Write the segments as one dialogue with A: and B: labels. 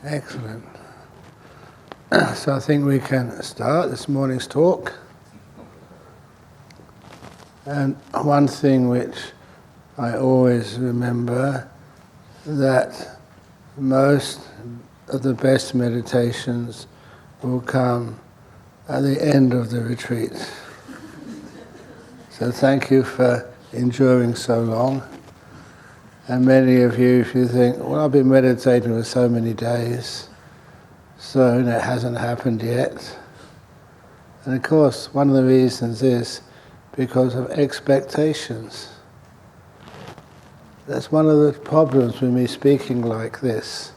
A: Excellent. So I think we can start this morning's talk. And one thing which I always remember, that most of the best meditations will come at the end of the retreat. So thank you for enduring so long. And many of you, if you think, well, I've been meditating for so many days, so it hasn't happened yet. And of course, one of the reasons is because of expectations. That's one of the problems with me speaking like this.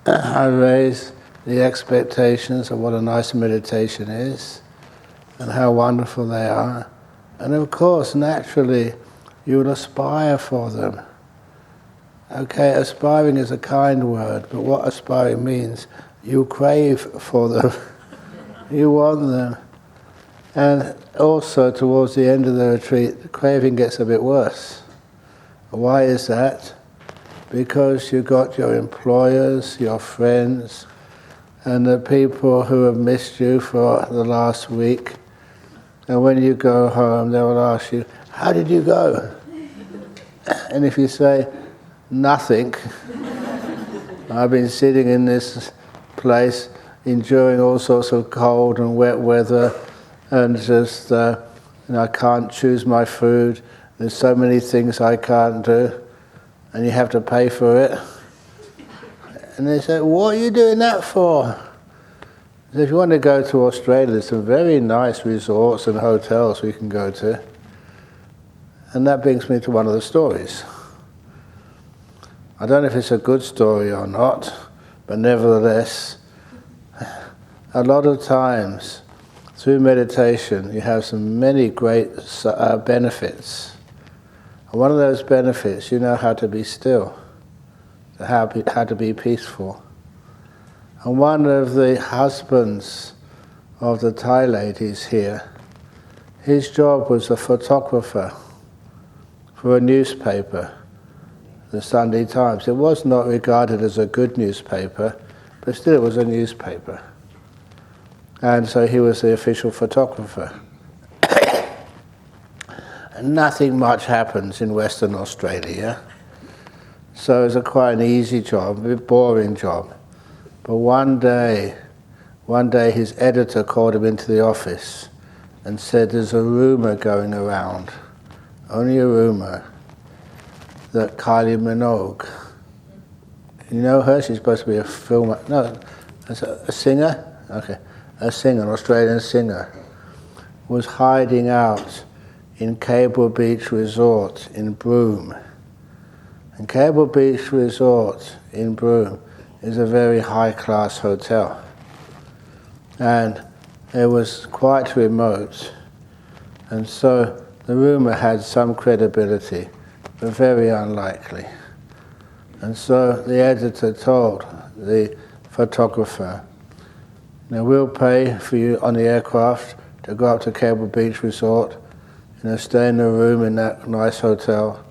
A: I raise the expectations of what a nice meditation is and how wonderful they are. And of course, naturally, you will aspire for them. Okay, aspiring is a kind word, but what aspiring means, you crave for them. You want them. And also, towards the end of the retreat, the craving gets a bit worse. Why is that? Because you've got your employers, your friends, and the people who have missed you for the last week. And when you go home, they will ask you, how did you go? And if you say, nothing. I've been sitting in this place enjoying all sorts of cold and wet weather and just, I can't choose my food. There's so many things I can't do and you have to pay for it. And they say, what are you doing that for? So if you want to go to Australia, there's some very nice resorts and hotels we can go to. And that brings me to one of the stories. I don't know if it's a good story or not, but nevertheless, a lot of times through meditation you have many great benefits. And one of those benefits, you know how to be still, how to be peaceful. And one of the husbands of the Thai ladies here, his job was a photographer for a newspaper, the Sunday Times. It was not regarded as a good newspaper, but still it was a newspaper. And so he was the official photographer. And nothing much happens in Western Australia. So it was quite an easy job, a bit boring job. But one day his editor called him into the office and said, there's a rumor going around, only a rumor, that Kylie Minogue, you know her? She's supposed to be a singer? Okay, a singer, an Australian singer, was hiding out in Cable Beach Resort in Brahm. And Cable Beach Resort in Brahm is a very high-class hotel. And it was quite remote. And so the rumor had some credibility, but very unlikely. And so the editor told the photographer, we'll pay for you on the aircraft to go up to Cable Beach Resort, stay in a room in that nice hotel,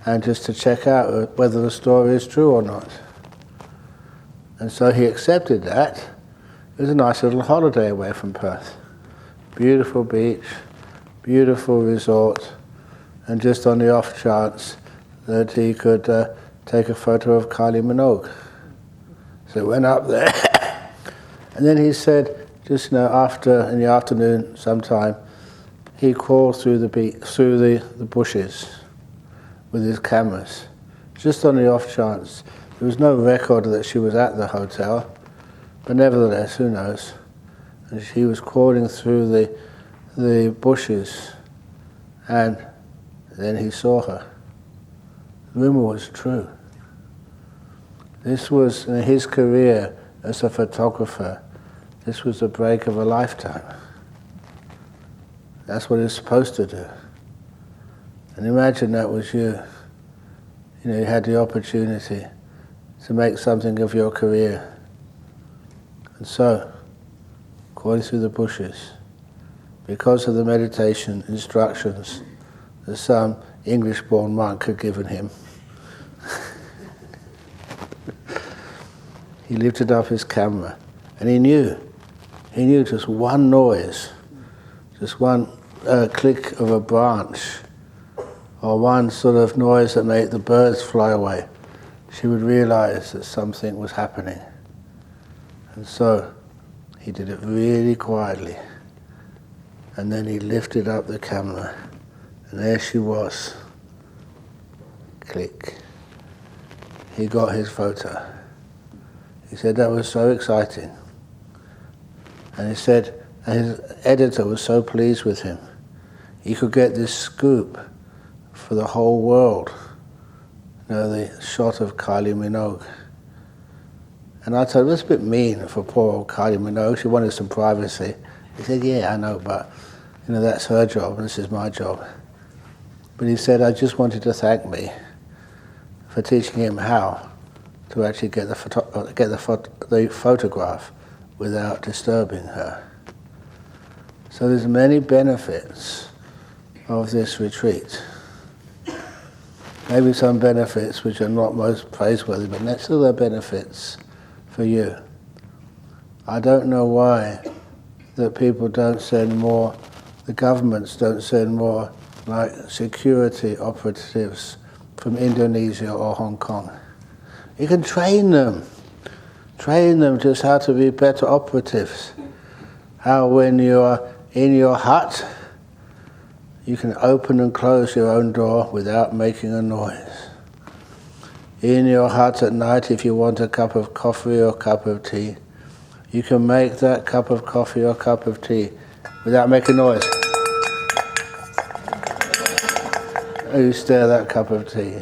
A: and just to check out whether the story is true or not. And so he accepted that. It was a nice little holiday away from Perth. Beautiful beach, beautiful resort, and just on the off chance that he could take a photo of Kylie Minogue. So he went up there, and then he said, just after, in the afternoon sometime, he crawled through the bushes with his cameras, just on the off chance. There was no record that she was at the hotel, but nevertheless, who knows? And she was crawling through the bushes, and then he saw her. The rumor was true. This was, in his career as a photographer, this was the break of a lifetime. That's what it's supposed to do. And imagine that was you. You had the opportunity to make something of your career. And so, crawling through the bushes, because of the meditation instructions that some English-born monk had given him, he lifted up his camera, and he knew just one noise, just one click of a branch, or one sort of noise that made the birds fly away, she would realize that something was happening. And so he did it really quietly, and then he lifted up the camera, and there she was. Click. He got his photo. He said that was so exciting. And he said his editor was so pleased with him. He could get this scoop for the whole world. The shot of Kylie Minogue. And I told him, that's a bit mean for poor old Kylie Minogue. She wanted some privacy. He said, yeah, I know, but that's her job, and this is my job. But he said, I just wanted to thank me for teaching him how to actually get the photograph without disturbing her. So there's many benefits of this retreat. Maybe some benefits which are not most praiseworthy, but next to their benefits for you. I don't know why that people don't send more, the governments don't send more like security operatives from Indonesia or Hong Kong. You can train them just how to be better operatives. How when you're in your hut, you can open and close your own door without making a noise. In your hut at night, if you want a cup of coffee or a cup of tea, you can make that cup of coffee or cup of tea without making noise. You stir that cup of tea.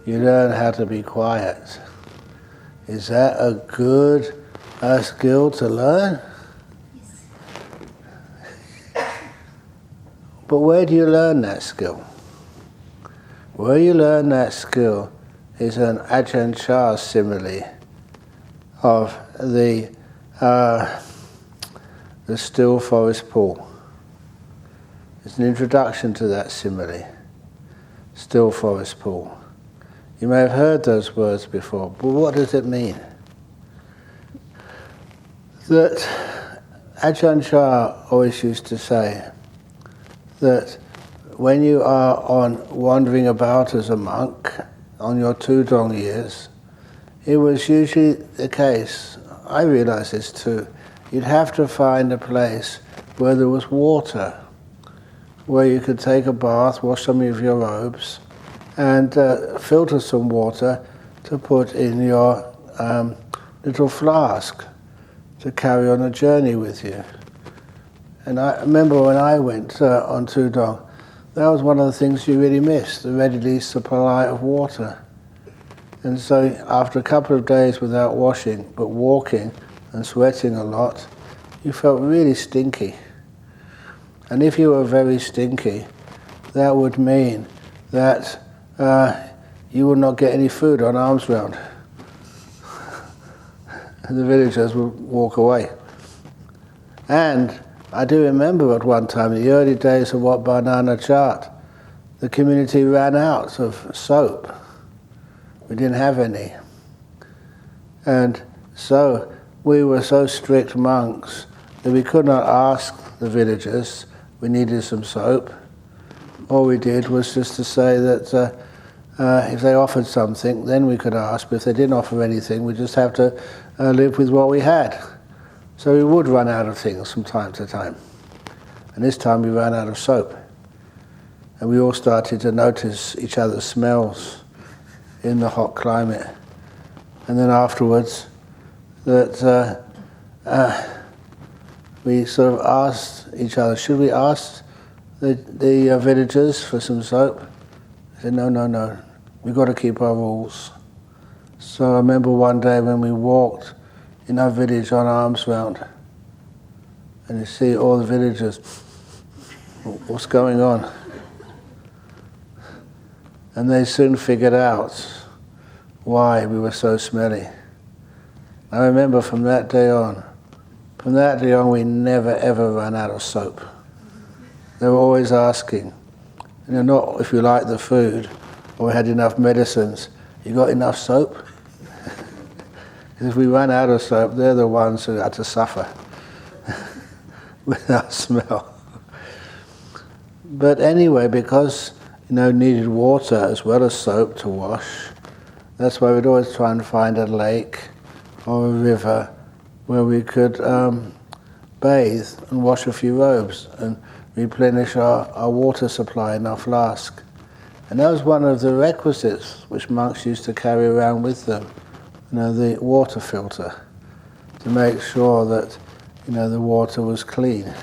A: You learn how to be quiet. Is that a good skill to learn? But where do you learn that skill? Where you learn that skill is an Ajahn simile of the still forest pool. It's an introduction to that simile, still forest pool. You may have heard those words before, but what does it mean? That Ajahn always used to say that when you are wandering about as a monk on your Tudong years, it was usually the case, I realize this too, you'd have to find a place where there was water, where you could take a bath, wash some of your robes, and filter some water to put in your little flask to carry on a journey with you. And I remember when I went on Tudong, that was one of the things you really missed, the readily supply of water. And so after a couple of days without washing, but walking and sweating a lot, you felt really stinky. And if you were very stinky, that would mean that you would not get any food on alms round. And the villagers would walk away. And I do remember at one time, in the early days of Wat Banana Chat, the community ran out of soap. We didn't have any. And so we were so strict monks that we could not ask the villagers we needed some soap. All we did was just to say that if they offered something, then we could ask. But if they didn't offer anything, we just have to live with what we had. So we would run out of things from time to time. And this time we ran out of soap. And we all started to notice each other's smells in the hot climate. And then afterwards, that we sort of asked each other, should we ask the villagers for some soap? I said, no, we've got to keep our rules. So I remember one day when we walked in our village on alms round, and you see all the villagers, what's going on? And they soon figured out why we were so smelly. I remember from that day on we never ever ran out of soap. They were always asking, not if you liked the food or we had enough medicines, you got enough soap? If we run out of soap, they're the ones who had to suffer with our smell. But anyway, because needed water as well as soap to wash, that's why we'd always try and find a lake or a river where we could bathe and wash a few robes and replenish our water supply in our flask. And that was one of the requisites which monks used to carry around with them, the water filter, to make sure that the water was clean.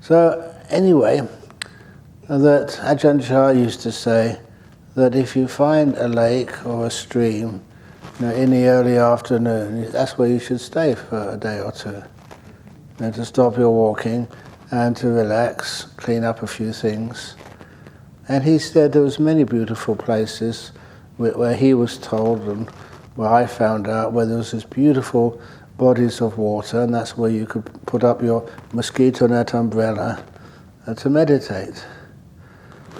A: So anyway, that Ajahn Chah used to say that if you find a lake or a stream in the early afternoon, that's where you should stay for a day or two. To stop your walking and to relax, clean up a few things. And he said there was many beautiful places where he was told, and where I found out, where there was this beautiful bodies of water, and that's where you could put up your mosquito net umbrella to meditate.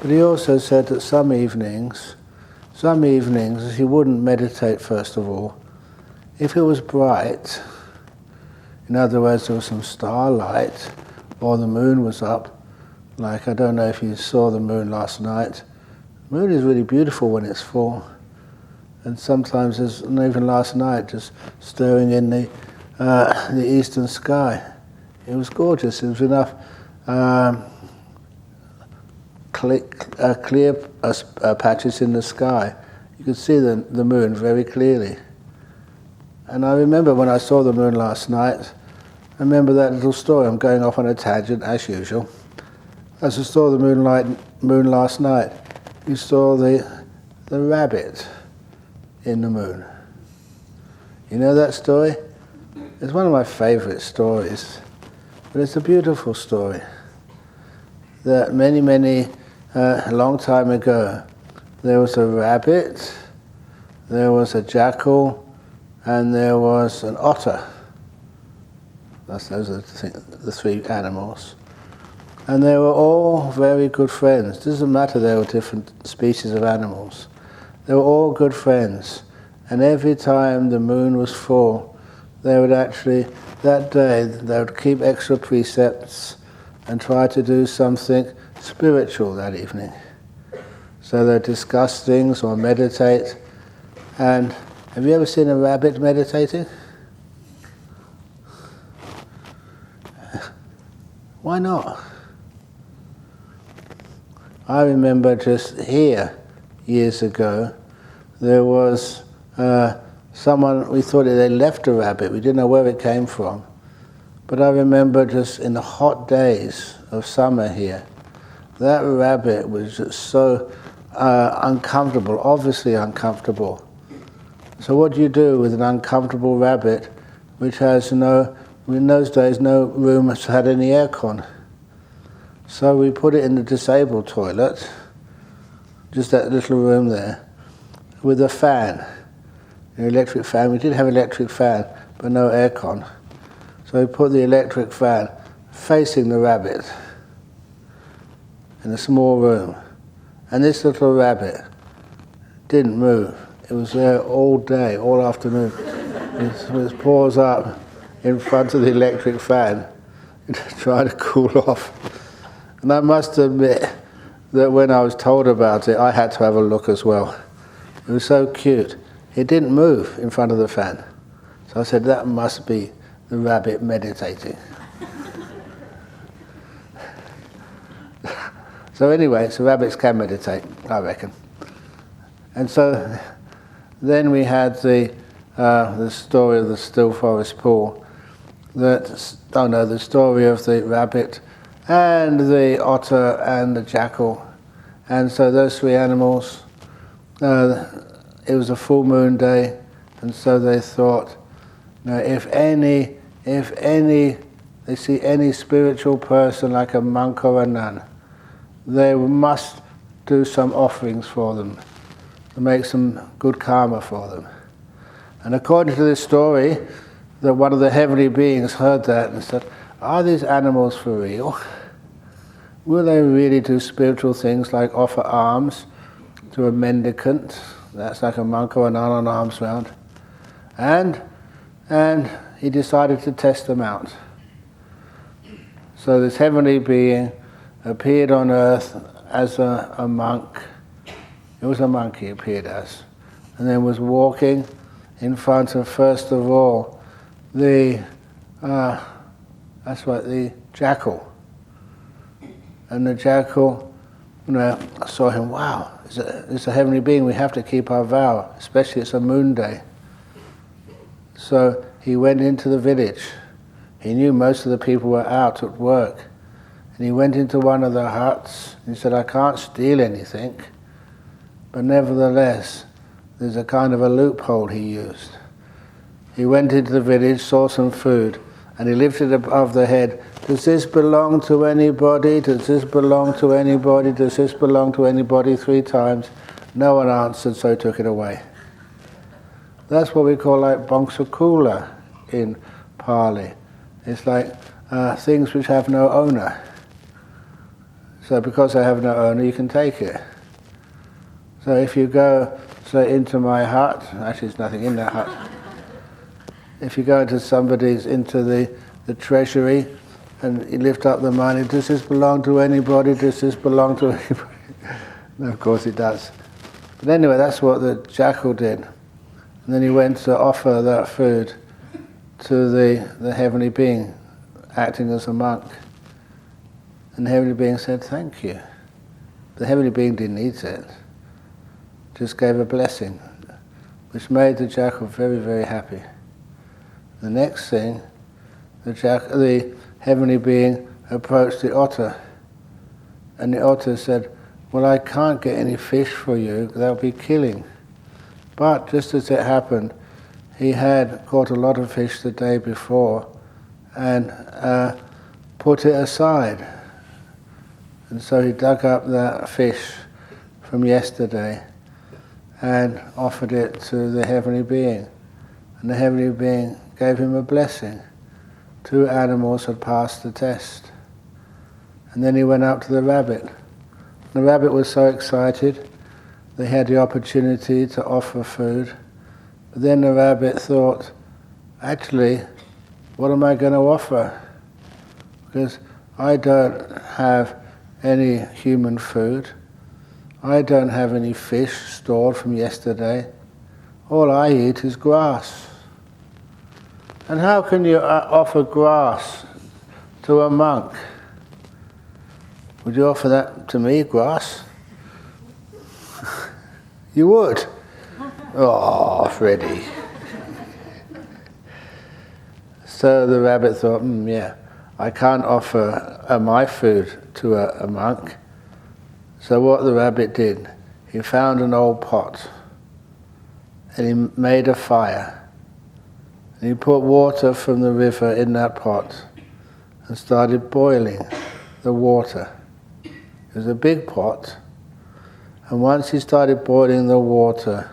A: But he also said that some evenings he wouldn't meditate first of all. If it was bright, in other words, there was some starlight, or the moon was up, like, I don't know if you saw the moon last night. The moon is really beautiful when it's full. And sometimes, and even last night, just stirring in the eastern sky. It was gorgeous. There was enough clear patches in the sky. You could see the moon very clearly. And I remember when I saw the moon last night, I remember that little story. I'm going off on a tangent, as usual. As I saw the moon last night, you saw the rabbit in the moon. You know that story? It's one of my favorite stories, but it's a beautiful story. That many, a long time ago, there was a rabbit, there was a jackal, and there was an otter. Those are the three animals. And they were all very good friends. It doesn't matter they were different species of animals. They were all good friends. And every time the moon was full, they would actually, that day, they would keep extra precepts and try to do something spiritual that evening. So they'd discuss things or meditate. And have you ever seen a rabbit meditating? Why not? I remember just here, years ago, there was someone, we thought they left a rabbit, we didn't know where it came from. But I remember just in the hot days of summer here, that rabbit was just so uncomfortable, obviously uncomfortable. So what do you do with an uncomfortable rabbit which has in those days, no room had any aircon? So we put it in the disabled toilet, just that little room there, with a fan, an electric fan. We did have an electric fan, but no aircon. So we put the electric fan facing the rabbit in a small room. And this little rabbit didn't move. It was there all day, all afternoon, with its paws up in front of the electric fan, trying to cool off. And I must admit that when I was told about it, I had to have a look as well. It was so cute. It didn't move in front of the fan. So I said, that must be the rabbit meditating. So anyway, so rabbits can meditate, I reckon. And so then we had the story of the still forest pool. The story of the rabbit and the otter and the jackal. And so those three animals, it was a full moon day, and so they thought, if they see any spiritual person like a monk or a nun, they must do some offerings for them to make some good karma for them. And according to this story, that one of the heavenly beings heard that and said, are these animals for real? Will they really do spiritual things like offer alms to a mendicant? That's like a monk or a nun on alms round. And he decided to test them out. So this heavenly being appeared on earth as a monk. It was a monk he appeared as. And then was walking in front of, first of all, the jackal. And the jackal, saw him, wow, it's a heavenly being, we have to keep our vow, especially it's a moon day. So he went into the village. He knew most of the people were out at work. And he went into one of the huts. He said, I can't steal anything. But nevertheless, there's a kind of a loophole he used. He went into the village, saw some food, and he lifted it above the head. Does this belong to anybody? Does this belong to anybody? Does this belong to anybody? 3 times. No one answered, so he took it away. That's what we call like Bhangsakula in Pali. It's like things which have no owner. So because they have no owner, you can take it. So if you go into my hut, actually there's nothing in that hut. If you go into the treasury and you lift up the money, does this belong to anybody? Does this belong to anybody? No, of course it does. But anyway, that's what the jackal did. And then he went to offer that food to the heavenly being, acting as a monk. And the heavenly being said, thank you. The heavenly being didn't eat it, just gave a blessing, which made the jackal very, very happy. The next thing, the heavenly being approached the otter, and the otter said, well, I can't get any fish for you, that would be killing. But just as it happened, he had caught a lot of fish the day before and put it aside. And so he dug up that fish from yesterday and offered it to the heavenly being. And the heavenly being gave him a blessing. 2 animals had passed the test. And then he went up to the rabbit. The rabbit was so excited, they had the opportunity to offer food. But then the rabbit thought, actually, what am I going to offer? Because I don't have any human food. I don't have any fish stored from yesterday. All I eat is grass. And how can you offer grass to a monk? Would you offer that to me, grass? You would? Oh, Freddie. So the rabbit thought, yeah, I can't offer my food to a monk. So what the rabbit did, he found an old pot and he made a fire. And he put water from the river in that pot and started boiling the water. It was a big pot. And once he started boiling the water,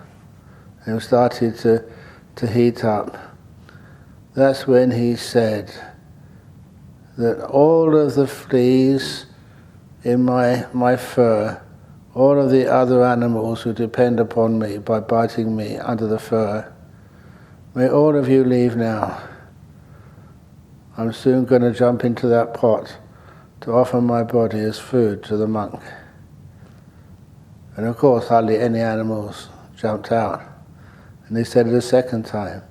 A: and it started to heat up, that's when he said that all of the fleas in my fur, all of the other animals who depend upon me by biting me under the fur, may all of you leave now. I'm soon going to jump into that pot to offer my body as food to the monk. And of course, hardly any animals jumped out. And they said it a second time,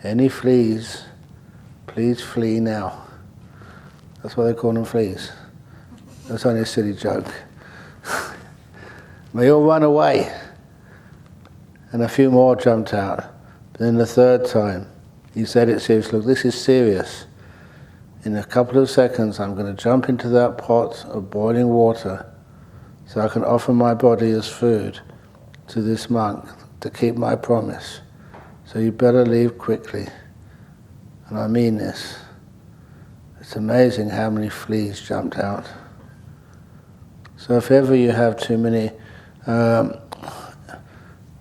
A: any fleas, please flee now. That's why they call them fleas. That's only a silly joke. May all run away. And a few more jumped out. But then the third time, he said it seriously, look, this is serious. In a couple of seconds, I'm going to jump into that pot of boiling water so I can offer my body as food to this monk to keep my promise. So you better leave quickly. And I mean this. It's amazing how many fleas jumped out. So if ever you have too many,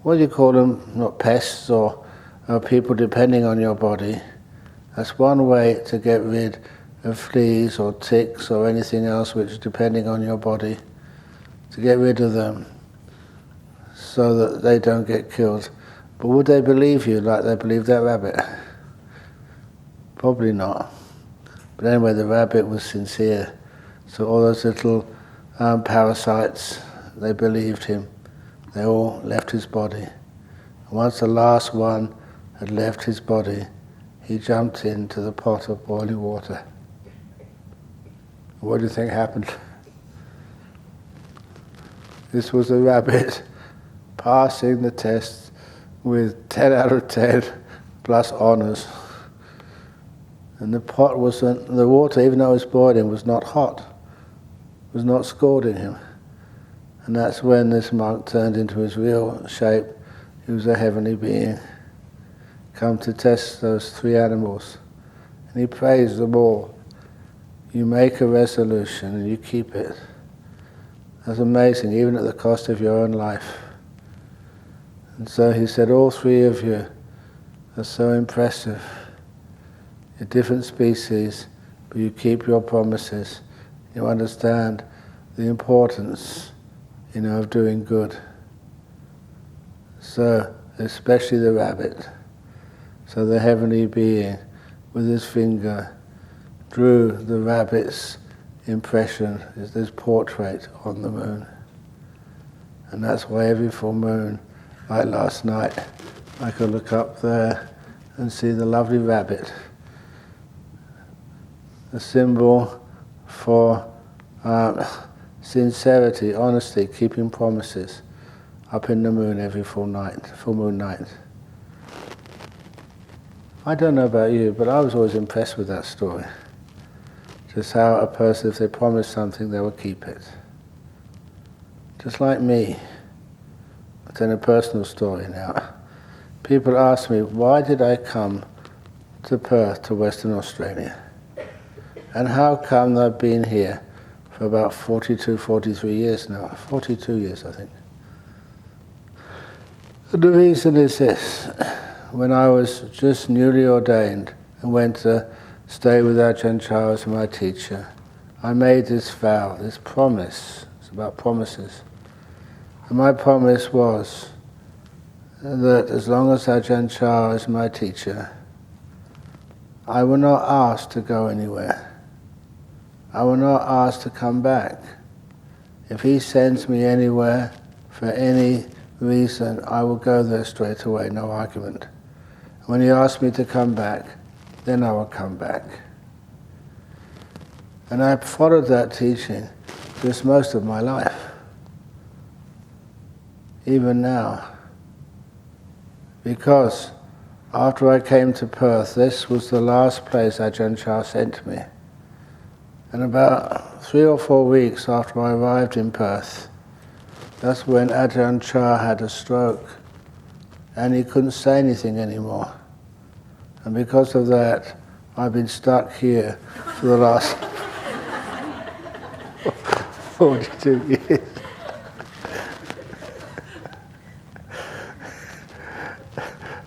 A: what do you call them? Not pests or people depending on your body. That's one way to get rid of fleas or ticks or anything else which is depending on your body, to get rid of them so that they don't get killed. But would they believe you like they believed that rabbit? Probably not. But anyway, the rabbit was sincere. So all those little parasites, they believed him. They all left his body. And once the last one had left his body, he jumped into the pot of boiling water. What do you think happened? This was a rabbit passing the test with 10 out of 10 plus honours. And the pot wasn't, the water, even though it was boiling, was not hot, was not scalding him. And that's when this monk turned into his real shape. He was a heavenly being, come to test those 3 animals. And he praised them all. You make a resolution and you keep it. That's amazing, even at the cost of your own life. And so he said, all 3 of you are so impressive. You're different species, but you keep your promises. You understand the importance, of doing good. So, especially the rabbit. So the heavenly being, with his finger, drew the rabbit's impression, this portrait on the moon. And that's why every full moon, like last night, I could look up there and see the lovely rabbit. A symbol for sincerity, honesty, keeping promises, up in the moon every full moon night. I don't know about you, but I was always impressed with that story. Just how a person, if they promise something, they will keep it. Just like me. I'll tell you a personal story now. People ask me, why did I come to Perth, to Western Australia? And how come I've been here for about 42, 43 years now? 42 years, I think. And the reason is this. When I was just newly ordained and went to stay with Ajahn as my teacher, I made this vow, this promise. It's about promises. And my promise was that as long as Ajahn is my teacher, I will not ask to go anywhere. I will not ask to come back. If he sends me anywhere for any reason, I will go there straight away, no argument. When he asks me to come back, then I will come back. And I followed that teaching just most of my life. Even now. Because after I came to Perth, this was the last place Ajahn Chah sent me. And about 3 or 4 weeks after I arrived in Perth, that's when Ajahn Chah had a stroke and he couldn't say anything anymore. And because of that, I've been stuck here for the last 42 years.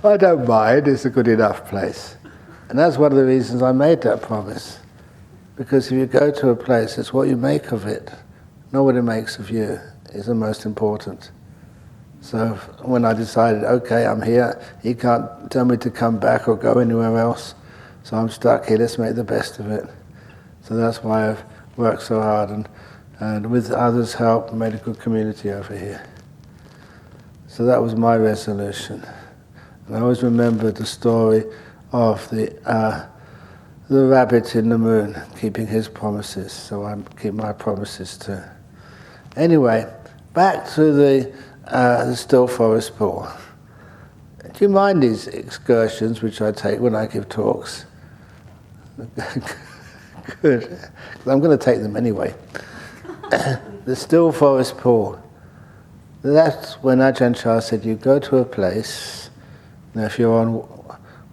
A: I don't mind, it's a good enough place. And that's one of the reasons I made that promise. Because if you go to a place, it's what you make of it, not what it makes of you, is the most important. So when I decided, okay, I'm here, he can't tell me to come back or go anywhere else, so I'm stuck here, let's make the best of it. So that's why I've worked so hard and with others' help made a good community over here. So that was my resolution. And I always remembered the story of the rabbit in the moon, keeping his promises, so I keep my promises too. Anyway, back to the still forest pool. Do you mind these excursions which I take when I give talks? Good. I'm going to take them anyway. The still forest pool. That's when Ajahn Chah said, you go to a place, now if you're on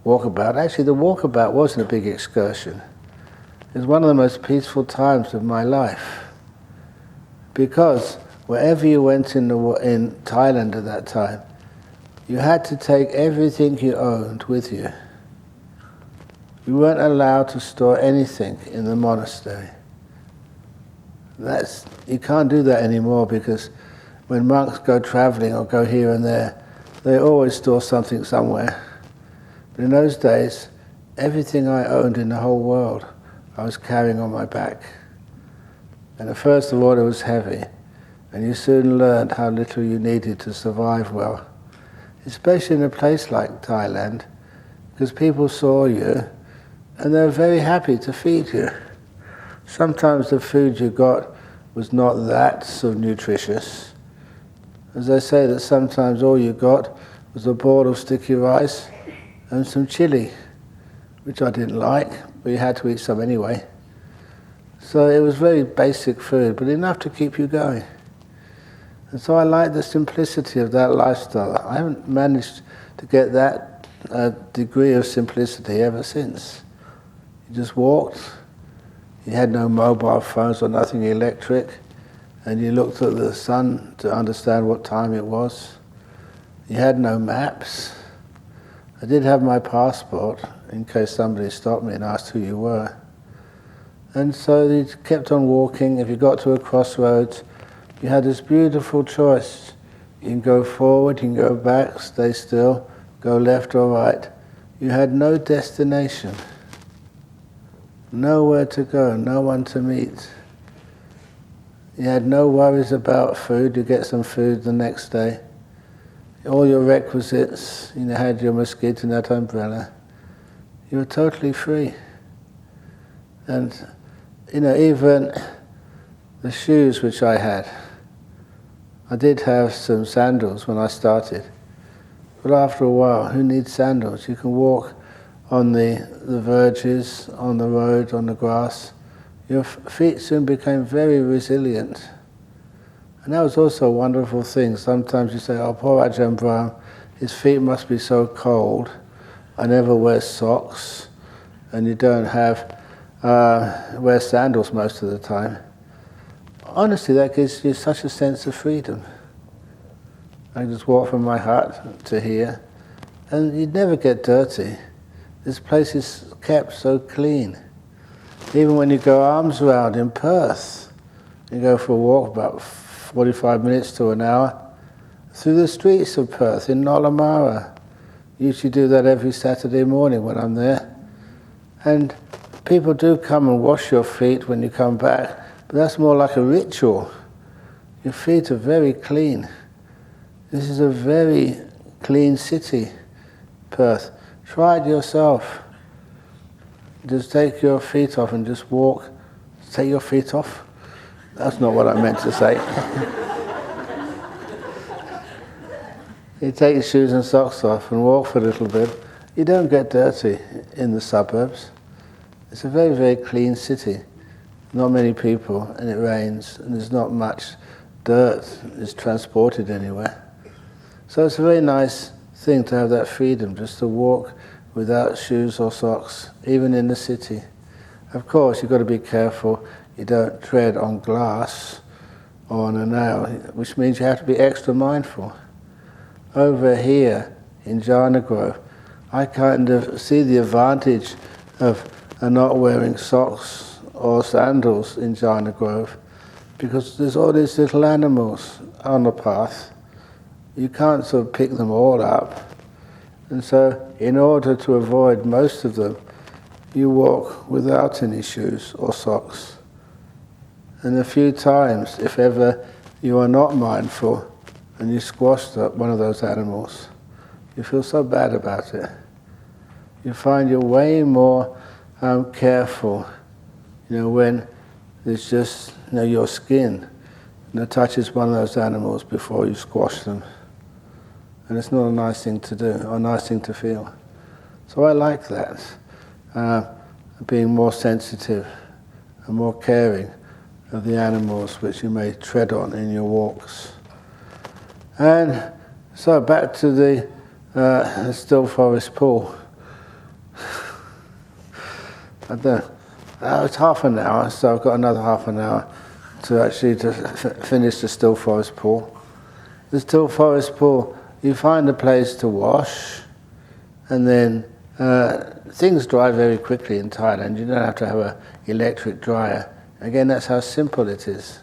A: walkabout, actually the walkabout wasn't a big excursion. It was one of the most peaceful times of my life. Because wherever you went in Thailand at that time, you had to take everything you owned with you. You weren't allowed to store anything in the monastery. You can't do that anymore because when monks go traveling or go here and there, they always store something somewhere. But in those days, everything I owned in the whole world, I was carrying on my back. And first of all, it was heavy, and you soon learned how little you needed to survive well, especially in a place like Thailand, because people saw you, and they were very happy to feed you. Sometimes the food you got was not that so nutritious. As I say, that sometimes all you got was a bowl of sticky rice and some chili, which I didn't like, but you had to eat some anyway. So it was very basic food, but enough to keep you going. And so I like the simplicity of that lifestyle. I haven't managed to get that degree of simplicity ever since. You just walked, you had no mobile phones or nothing electric, and you looked at the sun to understand what time it was. You had no maps. I did have my passport in case somebody stopped me and asked who you were. And so you kept on walking. If you got to a crossroads, you had this beautiful choice. You can go forward, you can go back, stay still, go left or right. You had no destination, nowhere to go, no one to meet. You had no worries about food. You get some food the next day. All your requisites, you had your mosquito net umbrella. You were totally free. And even the shoes which I had, I did have some sandals when I started, but after a while, who needs sandals? You can walk on the verges, on the road, on the grass. Your feet soon became very resilient. And that was also a wonderful thing. Sometimes you say, oh, poor Ajahn Brahm, his feet must be so cold. I never wear socks, and you don't have wear sandals most of the time. Honestly, that gives you such a sense of freedom. I just walk from my hut to here, and you'd never get dirty. This place is kept so clean. Even when you go arms round in Perth, you go for a walk about 45 minutes to an hour through the streets of Perth in Nollamara. Usually do that every Saturday morning when I'm there. And people do come and wash your feet when you come back, but that's more like a ritual. Your feet are very clean. This is a very clean city, Perth. Try it yourself. Just take your feet off and just walk. Take your feet off. That's not what I meant to say. You take your shoes and socks off and walk for a little bit. You don't get dirty in the suburbs. It's a very, very clean city. Not many people, and it rains, and there's not much dirt is transported anywhere. So it's a very nice thing to have that freedom, just to walk without shoes or socks, even in the city. Of course, you've got to be careful you don't tread on glass or on a nail, which means you have to be extra mindful. Over here in Jhana Grove, I kind of see the advantage of not wearing socks or sandals in Jhana Grove, because there's all these little animals on the path. You can't sort of pick them all up. And so, in order to avoid most of them, you walk without any shoes or socks. And a few times, if ever you are not mindful and you squashed up one of those animals, you feel so bad about it. You find you're way more careful, when there's just your skin that touches one of those animals before you squash them. And it's not a nice thing to do, or a nice thing to feel. So I like that, being more sensitive and more caring of the animals which you may tread on in your walks. And so back to the still forest pool. It's half an hour, so I've got another half an hour to finish the still forest pool. The still forest pool, you find a place to wash, and then things dry very quickly in Thailand. You don't have to have an electric dryer. Again, that's how simple it is.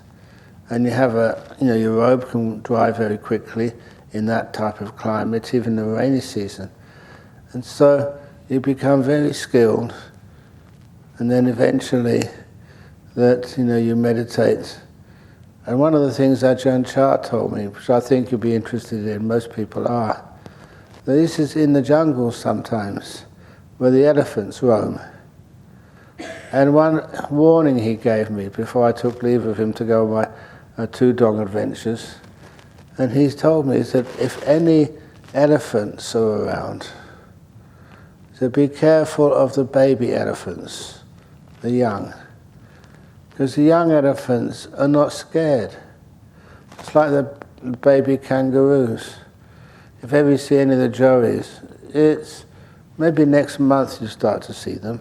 A: And you have your robe can dry very quickly. in that type of climate, even the rainy season. And so you become very skilled, and then eventually that you meditate. And one of the things Ajahn told me, which I think you'll be interested in, most people are, that this is in the jungle sometimes, where the elephants roam. And one warning he gave me before I took leave of him to go on my two-dog adventures, and he's told me, he said, if any elephants are around, so be careful of the baby elephants, the young. Because the young elephants are not scared. It's like the baby kangaroos. If ever you see any of the joeys, it's maybe next month you start to see them,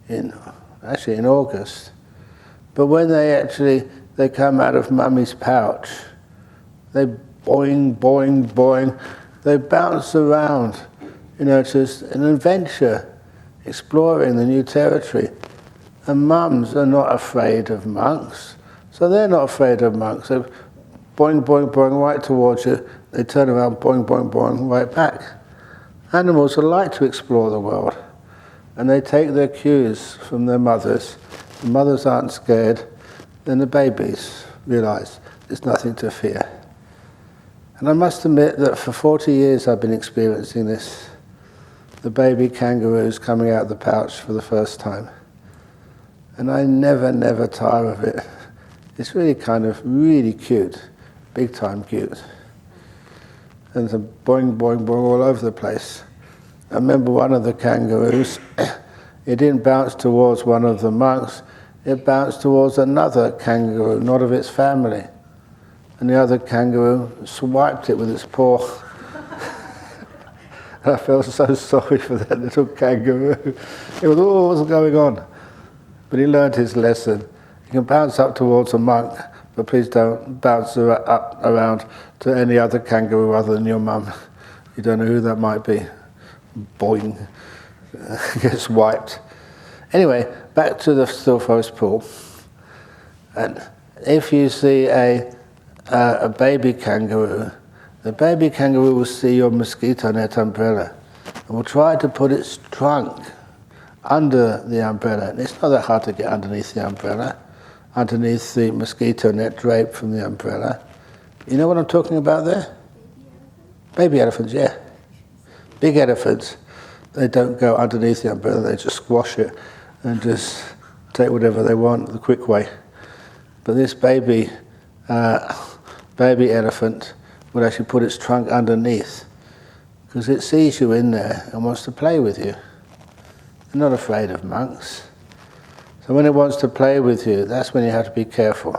A: in August. But when they come out of mummy's pouch, they boing, boing, boing, they bounce around, it's an adventure, exploring the new territory. And mums are not afraid of monks, so they're not afraid of monks. They boing, boing, boing right towards you, they turn around, boing, boing, boing right back. Animals are like to explore the world, and they take their cues from their mothers. The mothers aren't scared, then the babies realise there's nothing to fear. And I must admit that for 40 years I've been experiencing this, the baby kangaroos coming out of the pouch for the first time. And I never tire of it. It's really kind of really cute, big time cute. And the boing, boing, boing all over the place. I remember one of the kangaroos, it didn't bounce towards one of the monks, it bounced towards another kangaroo, not of its family. And the other kangaroo swiped it with its paw. And I felt so sorry for that little kangaroo. It was, what's going on? But he learned his lesson. You can bounce up towards a monk, but please don't bounce up around to any other kangaroo other than your mum. You don't know who that might be. Boing. Gets wiped. Anyway, back to the still forest pool. And if you see a baby kangaroo, the baby kangaroo will see your mosquito net umbrella and will try to put its trunk under the umbrella. And it's not that hard to get underneath the umbrella, underneath the mosquito net draped from the umbrella. You know what I'm talking about there? Baby elephants, yeah. Big elephants, they don't go underneath the umbrella, they just squash it and just take whatever they want the quick way. But this baby elephant would actually put its trunk underneath because it sees you in there and wants to play with you. They're not afraid of monks. So when it wants to play with you, that's when you have to be careful.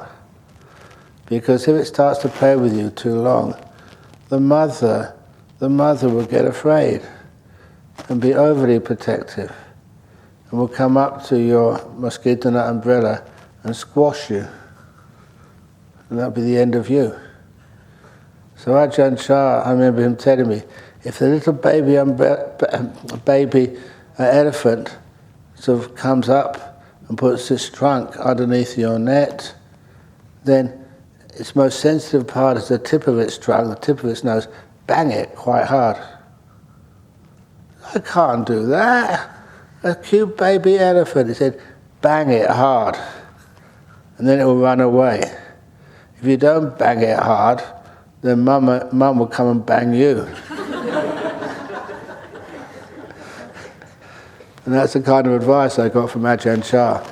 A: Because if it starts to play with you too long, the mother will get afraid and be overly protective and will come up to your mosquito net umbrella and squash you. And that'll be the end of you. So Ajahn I remember him telling me, if the little baby elephant sort of comes up and puts its trunk underneath your net, then its most sensitive part is the tip of its trunk, the tip of its nose. Bang it quite hard. I can't do that. A cute baby elephant, he said, bang it hard, and then it will run away. If you don't bang it hard, then mum will come and bang you. And that's the kind of advice I got from Ajahn Chah.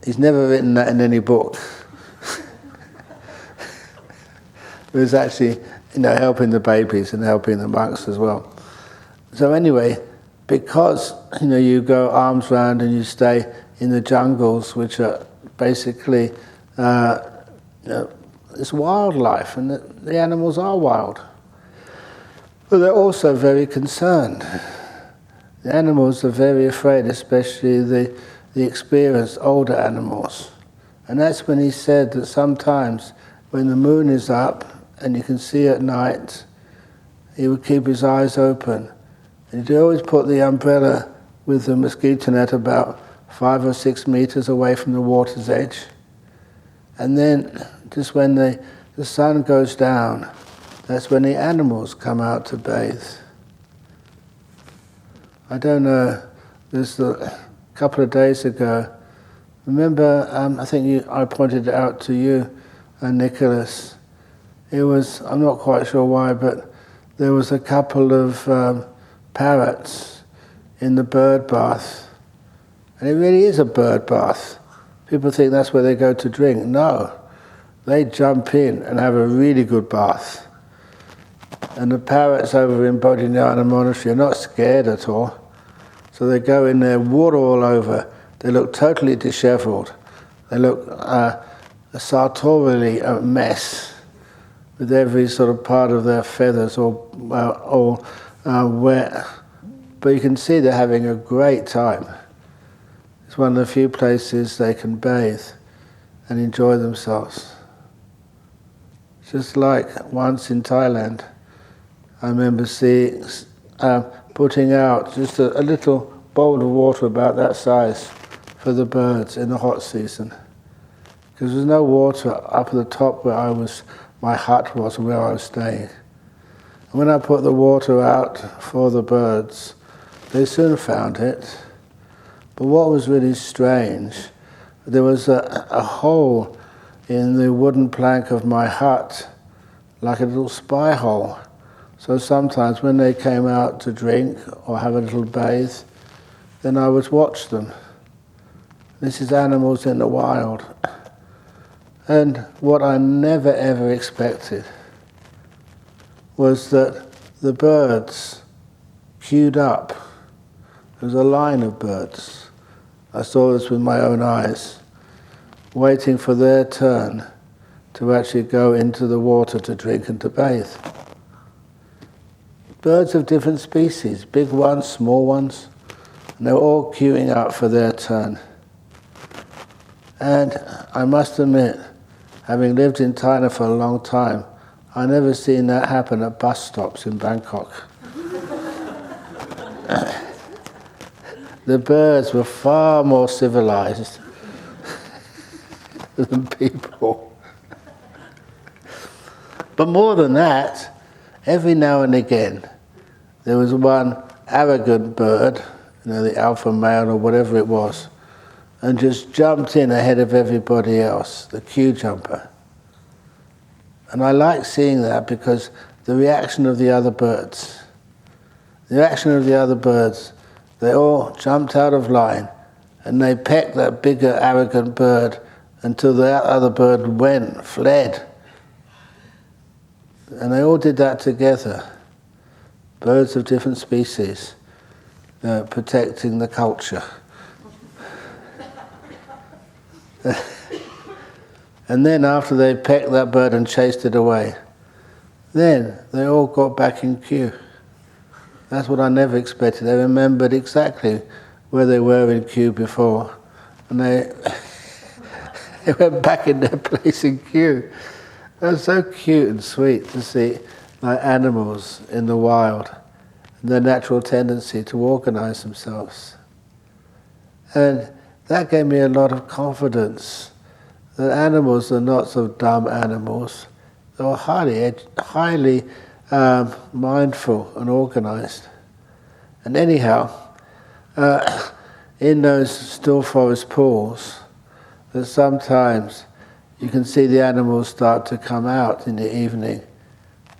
A: He's never written that in any book. It was actually, helping the babies and helping the monks as well. So anyway, because you go arms round and you stay in the jungles, which are basically it's wildlife, and the animals are wild, but they're also very concerned. The animals are very afraid, especially the experienced older animals. And that's when he said that sometimes when the moon is up and you can see at night, he would keep his eyes open. And he'd always put the umbrella with the mosquito net about 5 or 6 meters away from the water's edge. And then just when the sun goes down that's when the animals come out to bathe. I don't know, this a couple of days ago, remember, I think I pointed it out to you, Nicholas. It was, I'm not quite sure why, but there was a couple of parrots in the bird bath. And it really is a bird bath. People think that's where they go to drink. No, they jump in and have a really good bath. And the parrots over in Bodhinyana Monastery are not scared at all. So they go in there, water all over. They look totally disheveled. They look sartorially a mess, with every sort of part of their feathers all wet. But you can see they're having a great time. It's one of the few places they can bathe and enjoy themselves. Just like once in Thailand, I remember seeing, putting out just a little bowl of water about that size for the birds in the hot season. Because there's no water up at the top where my hut was, where I was staying. And when I put the water out for the birds, they soon found it. But what was really strange, there was a hole in the wooden plank of my hut, like a little spy hole. So sometimes when they came out to drink or have a little bathe, then I would watch them. This is animals in the wild. And what I never ever expected was that the birds queued up. There was a line of birds. I saw this with my own eyes, waiting for their turn to actually go into the water to drink and to bathe. Birds of different species, big ones, small ones, and they were all queuing up for their turn. And I must admit, having lived in China for a long time, I never seen that happen at bus stops in Bangkok. The birds were far more civilized than people. But more than that, every now and again, there was one arrogant bird, the alpha male or whatever it was, and just jumped in ahead of everybody else, the queue jumper. And I like seeing that because the reaction of the other birds, they all jumped out of line and they pecked that bigger arrogant bird until that other bird fled. And they all did that together. Birds of different species, protecting the culture. And then after they pecked that bird and chased it away, then they all got back in queue. That's what I never expected. They remembered exactly where they were in queue before. And they went back in their place in queue. It was so cute and sweet to see like animals in the wild and their natural tendency to organize themselves. And that gave me a lot of confidence that animals are not sort of dumb animals. They were highly mindful and organized. And anyhow, in those still forest pools, that sometimes you can see the animals start to come out in the evening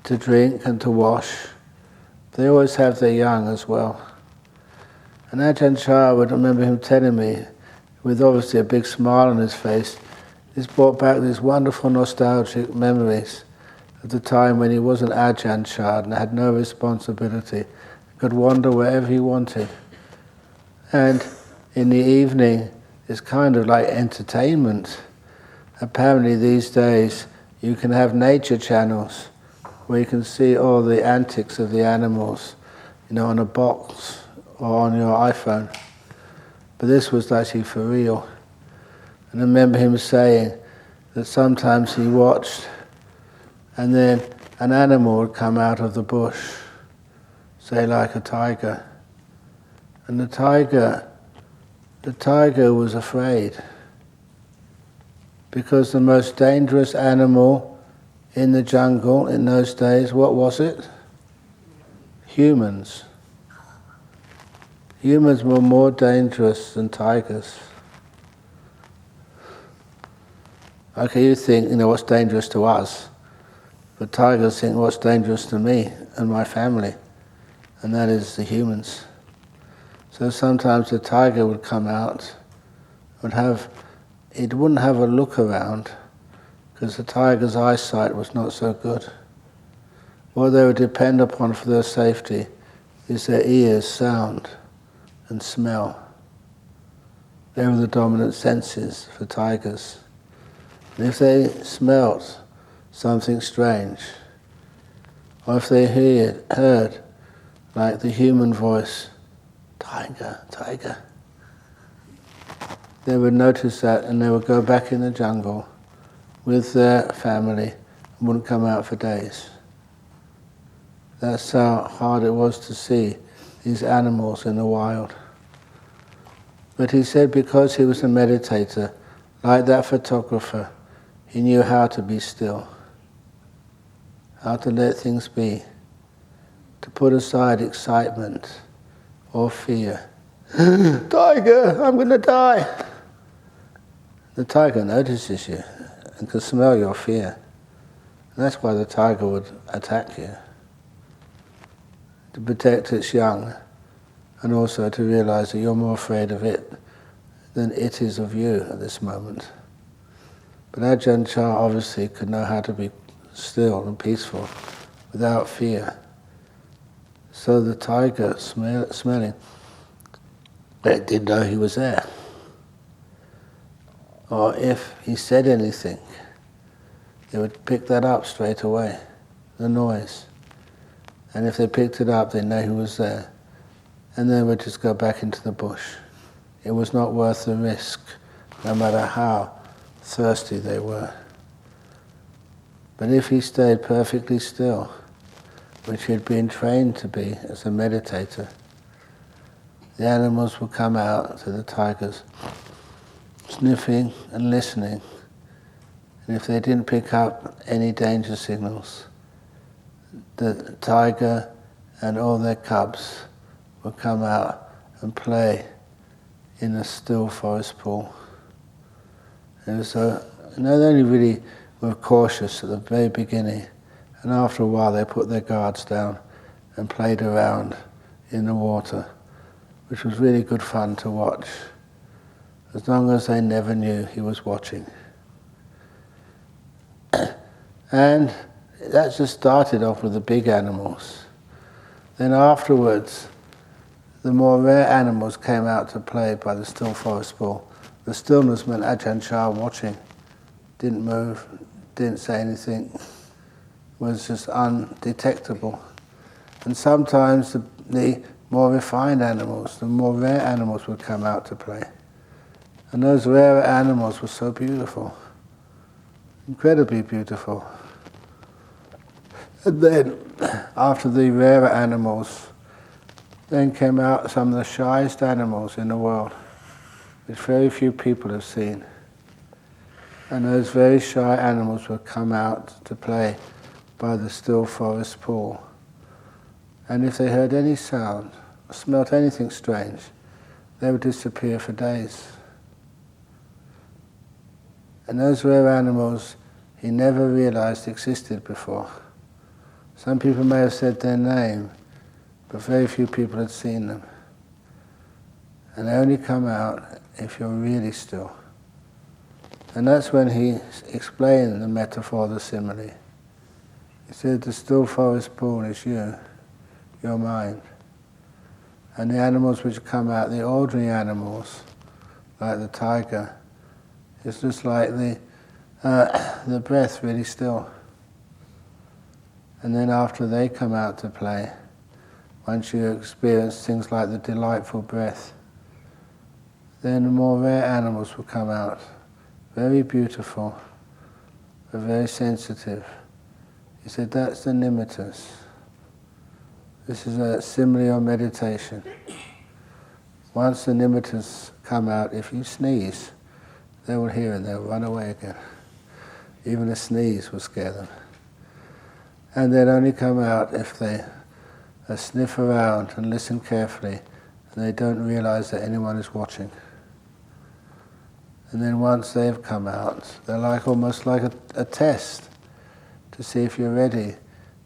A: to drink and to wash. They always have their young as well. And Ajahn Chah, would remember him telling me, with obviously a big smile on his face, this brought back these wonderful nostalgic memories of the time when he was an Ajahn Chah and had no responsibility, could wander wherever he wanted. And in the evening, it's kind of like entertainment. Apparently these days you can have nature channels where you can see all the antics of the animals, on a box or on your iPhone. But this was actually for real. And I remember him saying that sometimes he watched and then an animal would come out of the bush, say like a tiger. And the tiger was afraid, because the most dangerous animal In the jungle in those days, what was it? Humans. Humans were more dangerous than tigers. Okay, you think, what's dangerous to us? But tigers think, what's dangerous to me and my family? And that is the humans. So sometimes the tiger would come out, it wouldn't have a look around, because the tiger's eyesight was not so good. What they would depend upon for their safety is their ears, sound, and smell. They were the dominant senses for tigers. And if they smelt something strange, or if they heard like the human voice, tiger, tiger, they would notice that and they would go back in the jungle with their family and wouldn't come out for days. That's how hard it was to see these animals in the wild. But he said because he was a meditator, like that photographer, he knew how to be still, how to let things be, to put aside excitement or fear. Tiger, I'm going to die. The tiger notices you and can smell your fear. And that's why the tiger would attack you, to protect its young, and also to realize that you're more afraid of it than it is of you at this moment. But Ajahn Chah obviously could know how to be still and peaceful without fear. So the tiger smelling, they didn't know he was there. Or if he said anything, they would pick that up straight away, the noise. And if they picked it up, they knew he was there. And they would just go back into the bush. It was not worth the risk, no matter how thirsty they were. But if he stayed perfectly still, which he had been trained to be as a meditator, the animals would come out to the tigers, sniffing and listening. And if they didn't pick up any danger signals, the tiger and all their cubs would come out and play in a still forest pool. And so, they only really were cautious at the very beginning, and after a while they put their guards down and played around in the water, which was really good fun to watch, as long as they never knew he was watching. And that just started off with the big animals. Then afterwards, the more rare animals came out to play by the still forest pool. The stillness meant Ajahn Chah watching, didn't move, didn't say anything, was just undetectable. And sometimes the more refined animals, the more rare animals would come out to play. And those rarer animals were so beautiful, incredibly beautiful. And then, after the rarer animals, then came out some of the shyest animals in the world, which very few people have seen. And those very shy animals would come out to play by the still forest pool. And if they heard any sound, or smelt anything strange, they would disappear for days. And those rare animals he never realized existed before. Some people may have said their name, but very few people had seen them. And they only come out if you're really still. And that's when he explained the metaphor, the simile. He said the still forest pool is you, your mind. And the animals which come out, the ordinary animals, like the tiger, it's just like the breath really still. And then after they come out to play, once you experience things like the delightful breath, then the more rare animals will come out, very beautiful, but very sensitive. He said that's the nimittas. This is a simile or meditation. Once the nimittas come out, if you sneeze, they will hear and they'll run away again. Even a sneeze will scare them. and they'd only come out if they sniff around and listen carefully, and they don't realize that anyone is watching. And then once they've come out, they're almost like a test to see if you're ready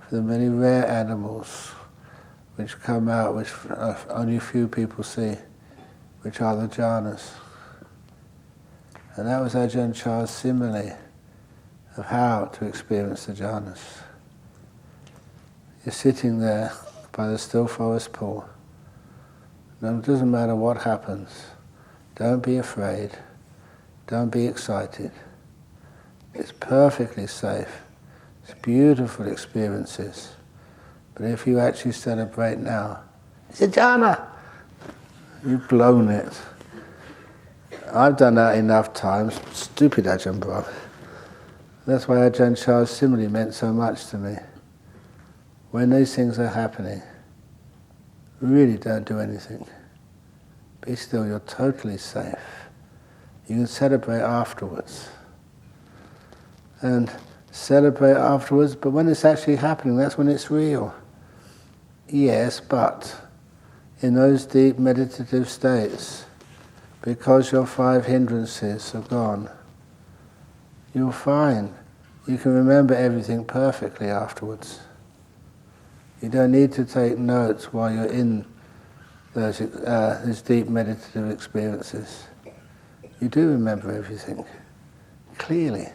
A: for the many rare animals which come out, which only a few people see, which are the jhanas. And that was Ajahn Chah's simile of how to experience the jhanas. You're sitting there by the still forest pool. And it doesn't matter what happens. Don't be afraid. Don't be excited. It's perfectly safe. It's beautiful experiences. But if you actually celebrate now, it's a jhana! You've blown it. I've done that enough times. Stupid Ajahn Brahm. That's why Ajahn Chah's simile meant so much to me. When these things are happening, really don't do anything. Be still, you're totally safe. You can celebrate afterwards. And celebrate afterwards, but when it's actually happening, that's when it's real. Yes, but in those deep meditative states, because your 5 hindrances are gone, you'll find you can remember everything perfectly afterwards. You don't need to take notes while you're in these deep meditative experiences. You do remember everything clearly.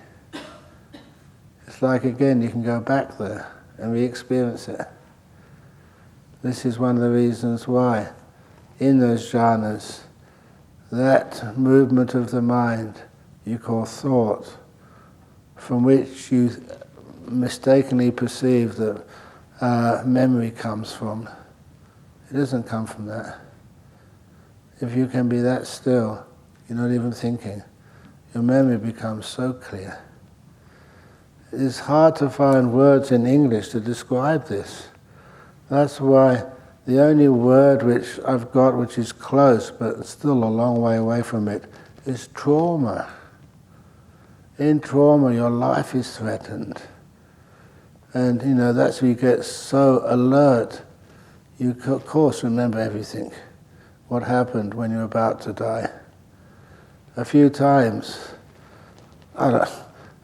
A: It's like, again, you can go back there and re-experience it. This is one of the reasons why, in those jhanas, that movement of the mind you call thought, from which you mistakenly perceive that memory comes from, it doesn't come from that. If you can be that still, you're not even thinking, your memory becomes so clear. It's hard to find words in English to describe this. That's why the only word which I've got which is close, but still a long way away from it, is trauma. In trauma, your life is threatened. And that's where you get so alert. You, of course, remember everything. What happened when you're about to die. A few times,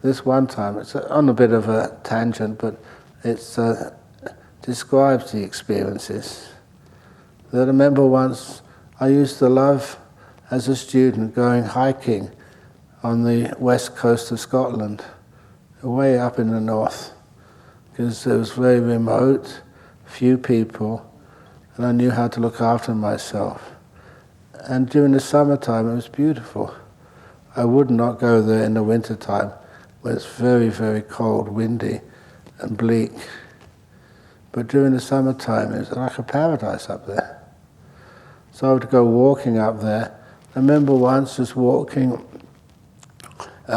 A: this one time, it's on a bit of a tangent, but it describes the experiences. I remember once, I used to love, as a student, going hiking on the west coast of Scotland, way up in the north, because it was very remote, few people, and I knew how to look after myself. And during the summertime, it was beautiful. I would not go there in the wintertime, when it's very, very cold, windy, and bleak. But during the summertime, it was like a paradise up there. So I would go walking up there. I remember once just walking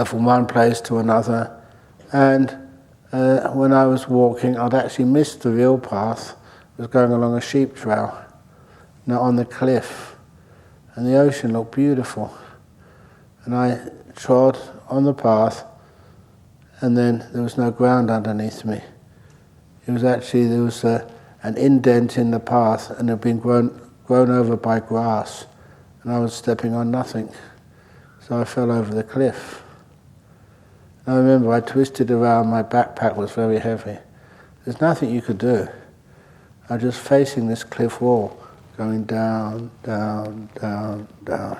A: from one place to another, and when I was walking, I'd actually missed the real path. I was going along a sheep trail, not on the cliff, and the ocean looked beautiful. And I trod on the path, and then there was no ground underneath me. It was actually, there was an indent in the path, and it had been grown over by grass, and I was stepping on nothing. So I fell over the cliff. And I remember I twisted around, my backpack was very heavy. There's nothing you could do. I was just facing this cliff wall, going down, down, down, down.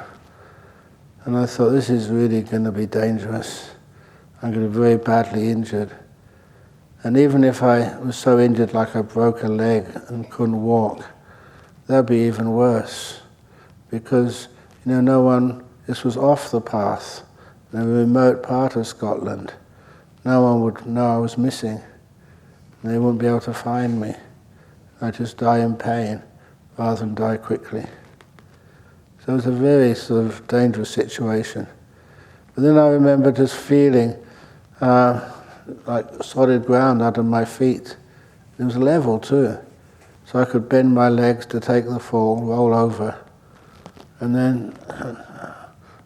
A: And I thought, this is really going to be dangerous. I'm going to be very badly injured. And even if I was so injured like I broke a leg and couldn't walk, that'd be even worse. Because, no one, this was off the path, in a remote part of Scotland. No one would know I was missing. They wouldn't be able to find me. I'd just die in pain rather than die quickly. So it was a very sort of dangerous situation. But then I remember just feeling like solid ground under my feet. It was level too. So I could bend my legs to take the fall, roll over. And then,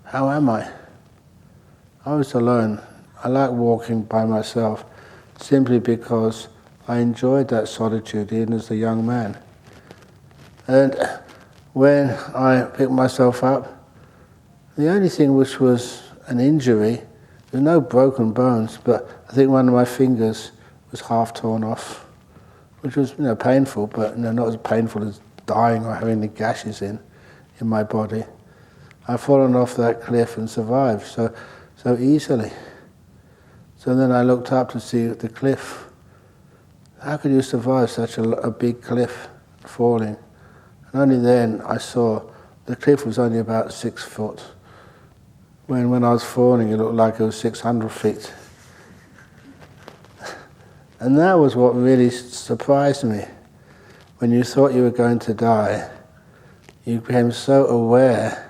A: how am I? I was alone. I like walking by myself simply because I enjoyed that solitude even as a young man. And when I picked myself up, the only thing which was an injury, there were no broken bones, but I think one of my fingers was half torn off, which was painful, but not as painful as dying or having the gashes in my body. I'd fallen off that cliff and survived so easily. So then I looked up to see the cliff. How could you survive such a big cliff falling? And only then I saw the cliff was only about 6 foot. When I was falling, it looked like it was 600 feet. And that was what really surprised me. When you thought you were going to die, you became so aware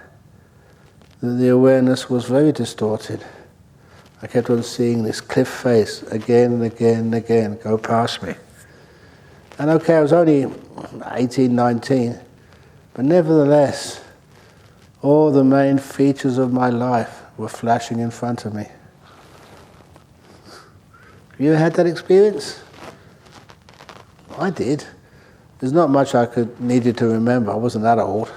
A: that the awareness was very distorted. I kept on seeing this cliff face again and again and again go past me. And okay, I was only 18, 19, but nevertheless, all the main features of my life were flashing in front of me. Have you ever had that experience? I did. There's not much I needed to remember. I wasn't that old.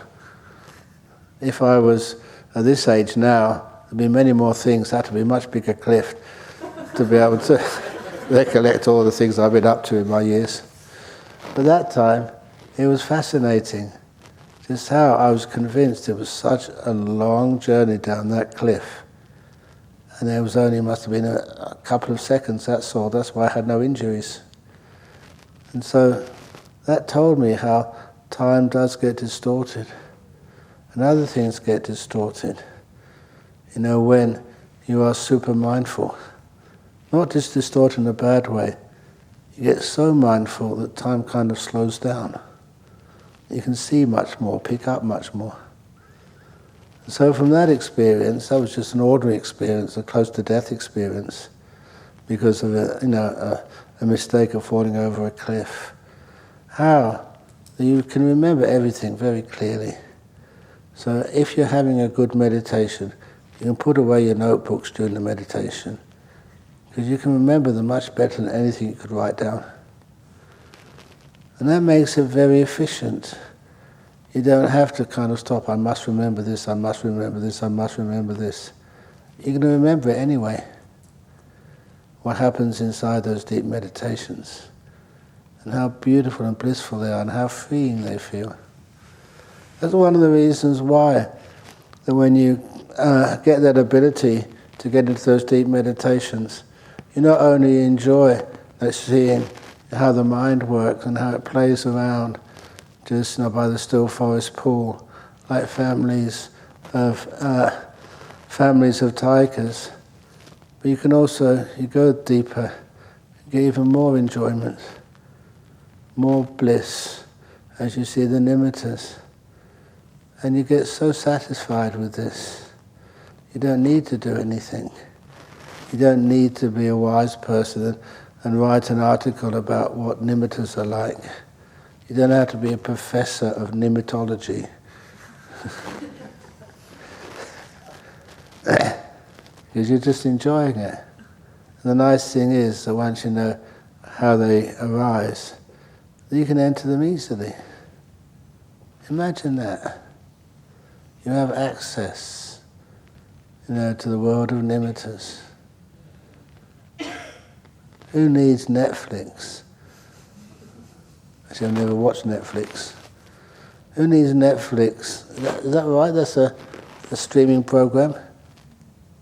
A: If I was at this age now, there'd be many more things. That would be a much bigger cliff to be able to recollect all the things I've been up to in my years. But that time, it was fascinating. Just how I was convinced it was such a long journey down that cliff. And there was only, must have been a couple of seconds, that's all. That's why I had no injuries. And so that told me how time does get distorted. And other things get distorted. When you are super mindful. Not just distorted in a bad way. You get so mindful that time kind of slows down. You can see much more, pick up much more. And so from that experience, that was just an ordinary experience, a close-to-death experience, because of a mistake of falling over a cliff. How? You can remember everything very clearly. So if you're having a good meditation, you can put away your notebooks during the meditation, because you can remember them much better than anything you could write down. And that makes it very efficient. You don't have to kind of stop, I must remember this, I must remember this, I must remember this. You're going to remember it anyway. What happens inside those deep meditations. And how beautiful and blissful they are, and how freeing they feel. That's one of the reasons why that when you get that ability to get into those deep meditations, you not only enjoy seeing how the mind works and how it plays around just by the still forest pool, like families of tigers, but you can also, you go deeper, get even more enjoyment, more bliss as you see the nimittas. And you get so satisfied with this. You don't need to do anything. You don't need to be a wise person and write an article about what nimittas are like. You don't have to be a professor of nimitology. Because you're just enjoying it. And the nice thing is that once you know how they arise, you can enter them easily. Imagine that. You have access, to the world of nimittas. Who needs Netflix? Actually, I've never watched Netflix. Who needs Netflix? Is that right? That's a streaming program?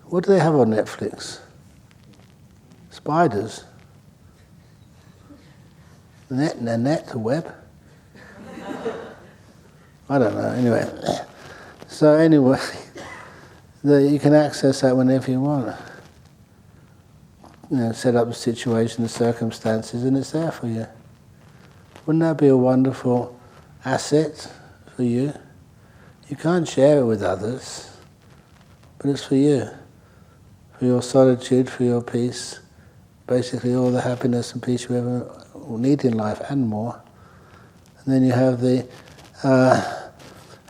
A: What do they have on Netflix? Spiders? The web? I don't know, anyway. So anyway, you can access that whenever you want. Set up the situation, the circumstances, and it's there for you. Wouldn't that be a wonderful asset for you? You can't share it with others, but it's for you. For your solitude, for your peace, basically all the happiness and peace you ever need in life and more. And then you have the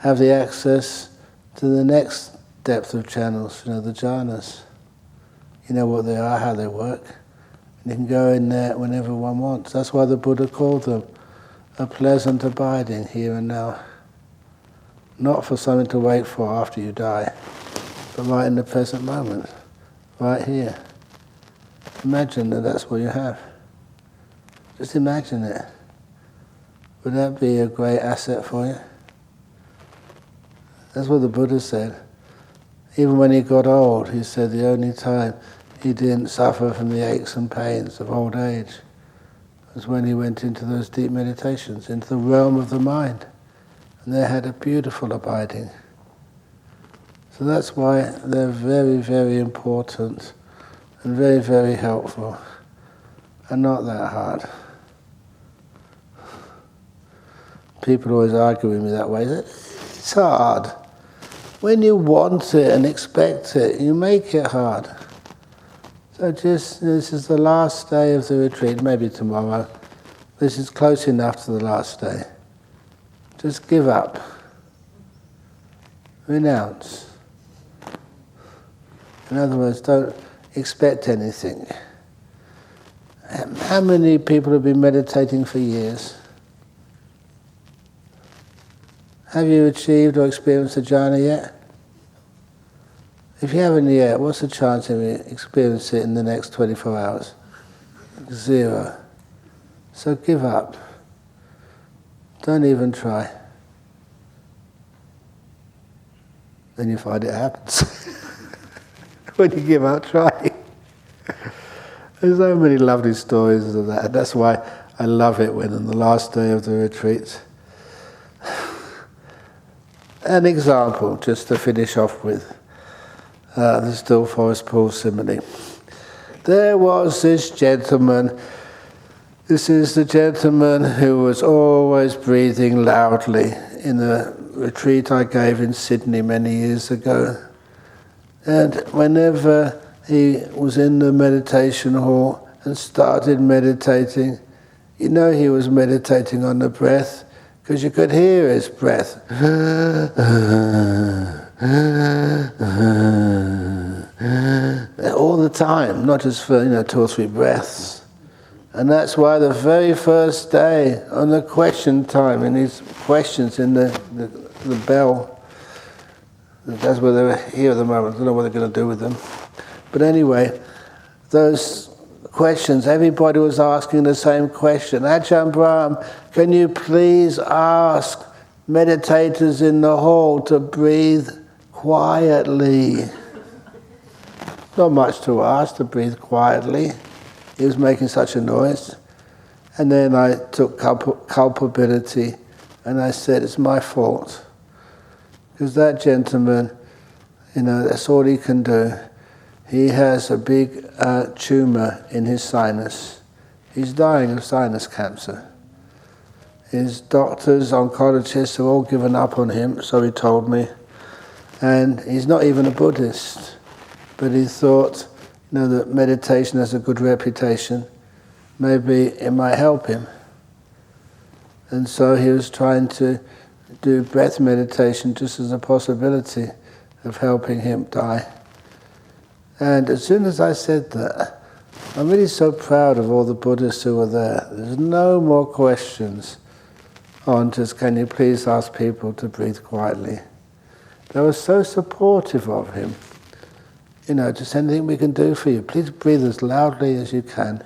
A: access to the next depth of channels, the jhanas. You know what they are, how they work. You can go in there whenever one wants. That's why the Buddha called them a pleasant abiding here and now. Not for something to wait for after you die, but right in the present moment, right here. Imagine that that's what you have. Just imagine it. Would that be a great asset for you? That's what the Buddha said. Even when he got old, he said the only time he didn't suffer from the aches and pains of old age was when he went into those deep meditations, into the realm of the mind. And they had a beautiful abiding. So that's why they're very, very important and very, very helpful and not that hard. People always argue with me that way. It's hard. When you want it and expect it, you make it hard. So this is the last day of the retreat, maybe tomorrow. This is close enough to the last day. Just give up. Renounce. In other words, don't expect anything. How many people have been meditating for years? Have you achieved or experienced a jhana yet? If you haven't yet, what's the chance of you experience it in the next 24 hours? 0. So give up. Don't even try. Then you find it happens. When you give up trying. There's so many lovely stories of that. That's why I love it when on the last day of the retreat. An example, just to finish off with, the still forest pool simile. There was this gentleman. This is the gentleman who was always breathing loudly in the retreat I gave in Sydney many years ago. And whenever he was in the meditation hall and started meditating, you know he was meditating on the breath because you could hear his breath. All the time, not just for 2 or 3 breaths. And that's why the very first day on the question time, in his questions in the bell, that's where they're here at the moment. I don't know what they're going to do with them. But anyway, those questions, everybody was asking the same question. Ajahn Brahm, can you please ask meditators in the hall to breathe quietly? Not much to ask, to breathe quietly. He was making such a noise. And then I took culpability and I said, it's my fault. Because that gentleman, that's all he can do. He has a big tumor in his sinus. He's dying of sinus cancer. His doctors, oncologists have all given up on him, so he told me. And he's not even a Buddhist. But he thought, that meditation has a good reputation. Maybe it might help him. And so he was trying to do breath meditation just as a possibility of helping him die. And as soon as I said that, I'm really so proud of all the Buddhists who were there. There's no more questions on just, can you please ask people to breathe quietly? They were so supportive of him. Just anything we can do for you. Please breathe as loudly as you can.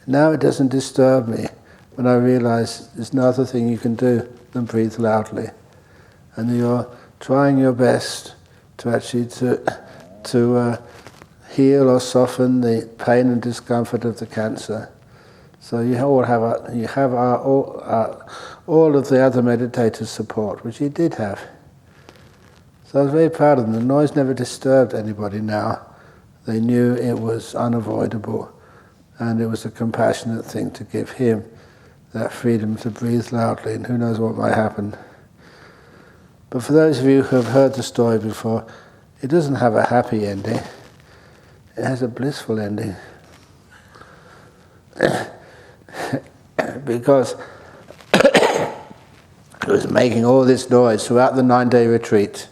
A: Now it doesn't disturb me when I realize there's no other thing you can do than breathe loudly. And you're trying your best to actually to heal or soften the pain and discomfort of the cancer. So you all have all of the other meditators' support, which he did have. So I was very proud of them. The noise never disturbed anybody now. They knew it was unavoidable, and it was a compassionate thing to give him that freedom to breathe loudly, and who knows what might happen. But for those of you who have heard the story before, it doesn't have a happy ending. It has a blissful ending. Because it was making all this noise throughout the 9-day retreat.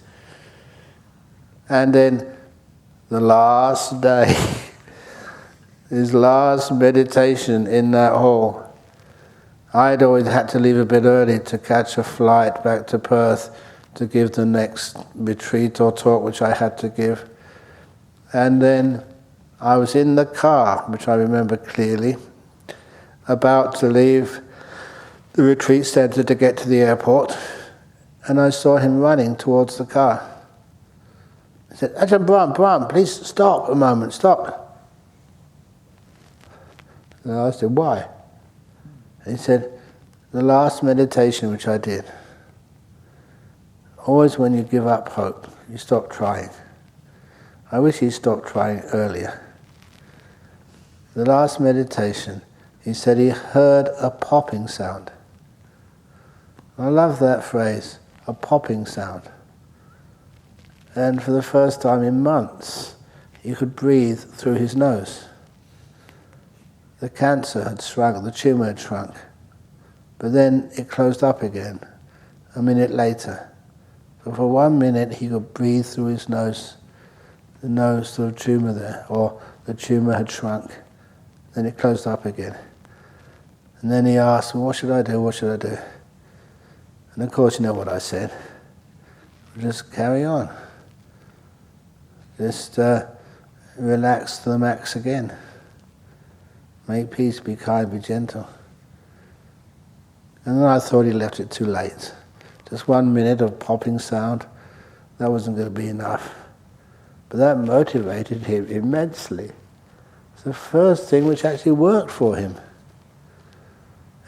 A: And then the last day, his last meditation in that hall. I'd always had to leave a bit early to catch a flight back to Perth to give the next retreat or talk which I had to give. And then I was in the car, which I remember clearly, about to leave the retreat centre to get to the airport, and I saw him running towards the car. I said, Ajahn Brahm, please stop a moment, stop. And I said, why? And he said, the last meditation which I did, always when you give up hope, you stop trying. I wish he stopped trying earlier. The last meditation, he said he heard a popping sound. I love that phrase, a popping sound. And for the first time in months, he could breathe through his nose. The cancer had shrunk, the tumour had shrunk. But then it closed up again a minute later. So for 1 minute he could breathe through his nose, the nose through the tumour there, or the tumour had shrunk. Then it closed up again. And then he asked, well, what should I do, what should I do? And of course you know what I said. Just carry on. Just relax to the max again. Make peace, be kind, be gentle. And then I thought he left it too late. Just 1 minute of popping sound, that wasn't going to be enough. But that motivated him immensely. It's the first thing which actually worked for him.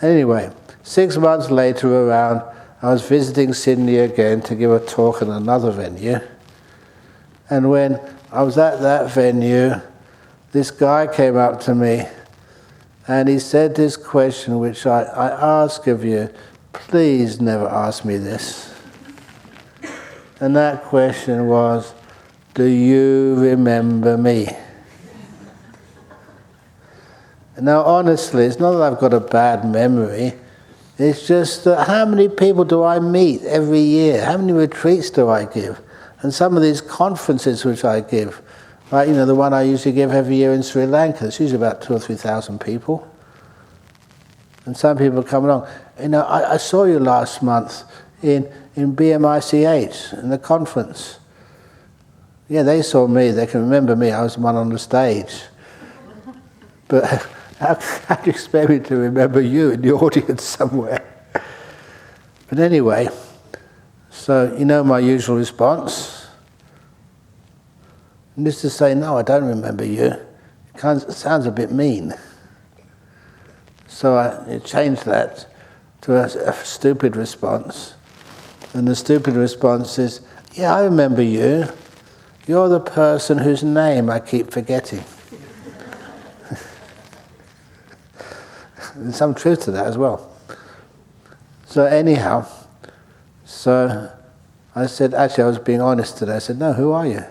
A: Anyway, 6 months later around, I was visiting Sydney again to give a talk in another venue. And when I was at that venue, this guy came up to me and he said this question which I ask of you, please never ask me this. And that question was, do you remember me? Now honestly, it's not that I've got a bad memory, it's just that how many people do I meet every year? How many retreats do I give? And some of these conferences which I give, like the one I usually give every year in Sri Lanka, it's usually about 2,000 or 3,000 people. And some people come along. I saw you last month in BMICH, in the conference. Yeah, they saw me, they can remember me, I was the one on the stage. But how do you expect me to remember you in the audience somewhere? But anyway, so my usual response. And just to say, no, I don't remember you. It sounds a bit mean. So I changed that to a stupid response. And the stupid response is, yeah, I remember you. You're the person whose name I keep forgetting. There's some truth to that as well. So anyhow, I said, actually I was being honest today. I said, no, who are you?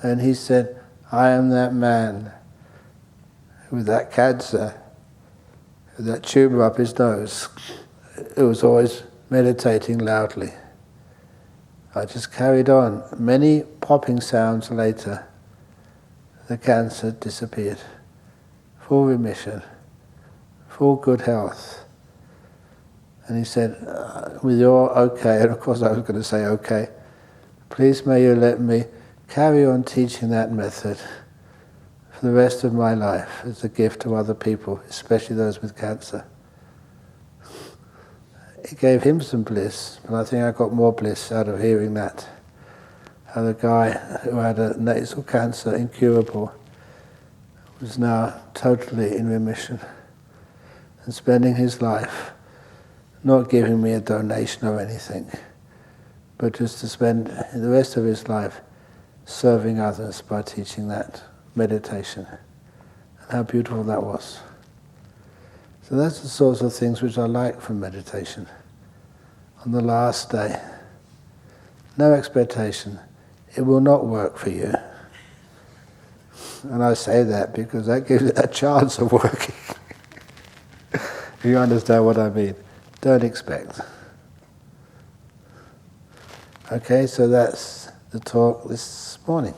A: And he said, I am that man with that cancer, with that tumour up his nose, who was always meditating loudly. I just carried on. Many popping sounds later, the cancer disappeared. Full remission, full good health. And he said, with your okay, and of course I was going to say okay, please may you let me carry on teaching that method for the rest of my life as a gift to other people, especially those with cancer. It gave him some bliss, but I think I got more bliss out of hearing that. How the guy who had a nasal cancer, incurable, was now totally in remission and spending his life not giving me a donation or anything, but just to spend the rest of his life serving others by teaching that meditation. And how beautiful that was. So that's the sorts of things which I like from meditation. On the last day, no expectation. It will not work for you. And I say that because that gives it a chance of working. You understand what I mean? Don't expect. Okay, so that's the talk this morning.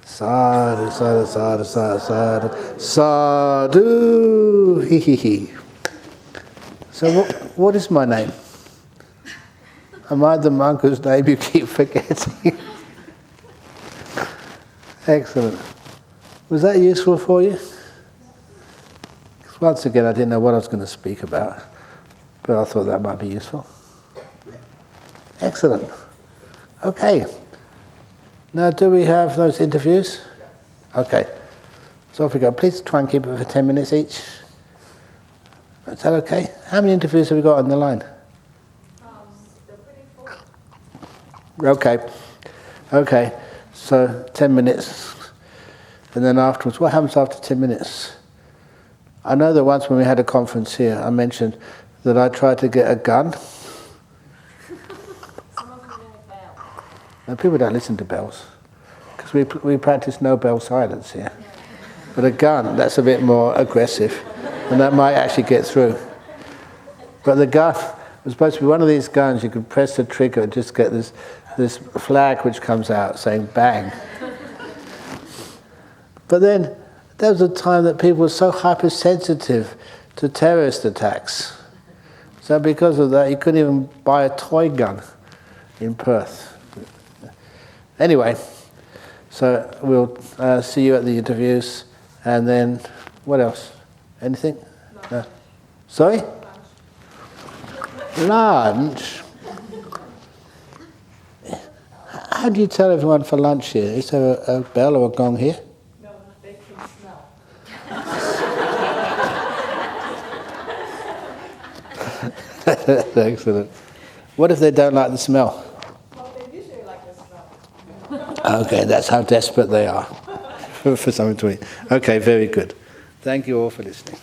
A: Sadhu, sadhu, sadhu, sadhu, sadhu, sadhu, hee hee hee. So what is my name? Am I the monk whose name you keep forgetting? Excellent. Was that useful for you? Once again, I didn't know what I was going to speak about, but I thought that might be useful. Excellent. Okay. Now, do we have those interviews? Okay. So off we go. Please try and keep it for 10 minutes each. Is that okay? How many interviews have we got on the line?
B: They're pretty full.
A: Okay. Okay. So 10 minutes. And then afterwards, what happens after 10 minutes? I know that once when we had a conference here, I mentioned that I tried to get a gun.
B: Some of them ring a bell.
A: Now, people don't listen to bells, because we practice no bell silence here. But a gun, that's a bit more aggressive, and that might actually get through. But the gun was supposed to be one of these guns, you could press the trigger and just get this flag which comes out saying bang. But then there was a time that people were so hypersensitive to terrorist attacks. So because of that, you couldn't even buy a toy gun in Perth. Anyway, so we'll see you at the interviews, and then what else? Anything? No. Sorry? Lunch? How do you tell everyone for lunch here? Is there a bell or a gong here?
B: No, they can smell.
A: Excellent. What if they don't like the smell?
B: Well, they usually like the smell.
A: Okay, that's how desperate they are for something to eat. Okay, very good. Thank you all for listening.